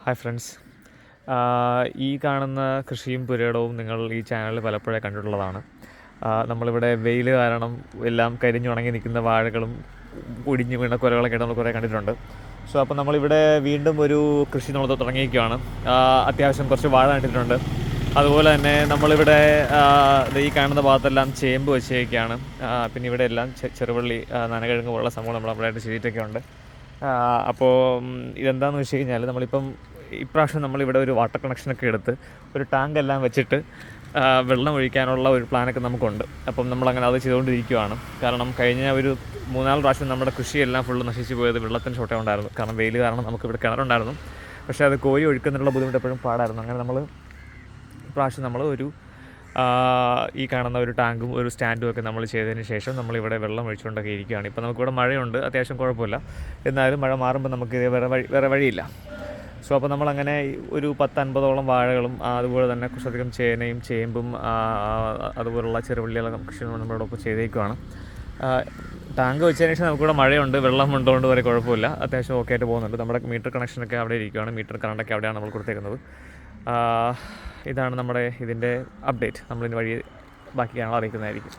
Hi friends, ഈ കാണുന്ന കൃഷിയും പുരയിടവും നിങ്ങൾ ഈ ചാനലിൽ പലപ്പോഴേ കണ്ടിട്ടുള്ളതാണ്. നമ്മളിവിടെ വെയിൽ കാരണം എല്ലാം കരിഞ്ഞുണങ്ങി നിൽക്കുന്ന വാഴകളും ഒടിഞ്ഞു വീണ കുലകളൊക്കെ നമ്മൾ കുറേ കണ്ടിട്ടുണ്ട്. അപ്പോൾ നമ്മളിവിടെ വീണ്ടും ഒരു കൃഷി നമ്മൾ തുടങ്ങിയിരിക്കുകയാണ്. അത്യാവശ്യം കുറച്ച് വാഴ നട്ടിട്ടുണ്ട്. അതുപോലെ തന്നെ നമ്മളിവിടെ ഈ കാണുന്ന ഭാഗത്തെല്ലാം ചേമ്പ് വെച്ചേക്കാണ്. പിന്നെ ഇവിടെ എല്ലാം ചെറുവള്ളി, നനകിഴങ്ങ് പോലുള്ള സംഭവം നമ്മളവിടെയായിട്ട് ചെയ്തിട്ടൊക്കെ ഉണ്ട്. അപ്പോൾ ഇതെന്താണെന്ന് വെച്ച് കഴിഞ്ഞാൽ, നമ്മളിപ്പം ഇപ്രാവശ്യം നമ്മളിവിടെ ഒരു വാട്ടർ കണക്ഷനൊക്കെ എടുത്ത് ഒരു ടാങ്ക് എല്ലാം വെച്ചിട്ട് വെള്ളം ഒഴിക്കാനുള്ള ഒരു പ്ലാനൊക്കെ നമുക്കുണ്ട്. അപ്പം നമ്മളങ്ങനെ അത് ചെയ്തുകൊണ്ടിരിക്കുകയാണ്. കാരണം കഴിഞ്ഞ ഒരു 3-4 പ്രാവശ്യം നമ്മുടെ കൃഷിയെല്ലാം ഫുള്ള് നശിച്ചു പോയത് വെള്ളത്തിന് ഷോർട്ടേജ് ഉണ്ടായിരുന്നു. കാരണം വെയിൽ കാരണം നമുക്കിവിടെ കിണറുണ്ടായിരുന്നു, പക്ഷേ അത് കോരി ഒഴുക്കുന്നതിനുള്ള ബുദ്ധിമുട്ട് എപ്പോഴും പാടായിരുന്നു. അങ്ങനെ നമ്മൾ ഇപ്രാവശ്യം നമ്മൾ ഒരു ഈ കാണുന്ന ഒരു ടാങ്കും ഒരു സ്റ്റാൻഡും ഒക്കെ നമ്മൾ ചെയ്തതിന് ശേഷം നമ്മളിവിടെ വെള്ളം ഒഴിച്ചുകൊണ്ടൊക്കെ ഇരിക്കുകയാണ്. ഇപ്പോൾ നമുക്കിവിടെ മഴയുണ്ട്, അത്യാവശ്യം കുഴപ്പമില്ല. എന്നാലും മഴ മാറുമ്പോൾ നമുക്ക് വേറെ വഴിയില്ല. അപ്പോൾ നമ്മളങ്ങനെ ഒരു 10-50ഓളം വാഴകളും അതുപോലെ തന്നെ കുറച്ചധികം ചേനയും ചേമ്പും അതുപോലുള്ള ചെറുവള്ളികളൊക്കെ കൃഷി നമ്മളോടൊപ്പം ചെയ്തേക്കുവാണ്. ടാങ്ക് വെച്ചതിന് ശേഷം നമുക്കിവിടെ മഴയുണ്ട്, വെള്ളം ഉണ്ടോണ്ട് വരെ കുഴപ്പമില്ല, അത്യാവശ്യം ഓക്കെ ആയിട്ട് പോകുന്നുണ്ട്. നമ്മുടെ മീറ്റർ കണക്ഷനൊക്കെ അവിടെ ഇരിക്കുകയാണ്. മീറ്റർ കറണ്ടൊക്കെ അവിടെയാണ് നമ്മൾ കൊടുത്തേക്കുന്നത്. ഇതാണ് നമ്മുടെ ഇതിൻ്റെ അപ്ഡേറ്റ്. നമ്മളിതിന് വഴി ബാക്കി അറിയിക്കുന്നതായിരിക്കും.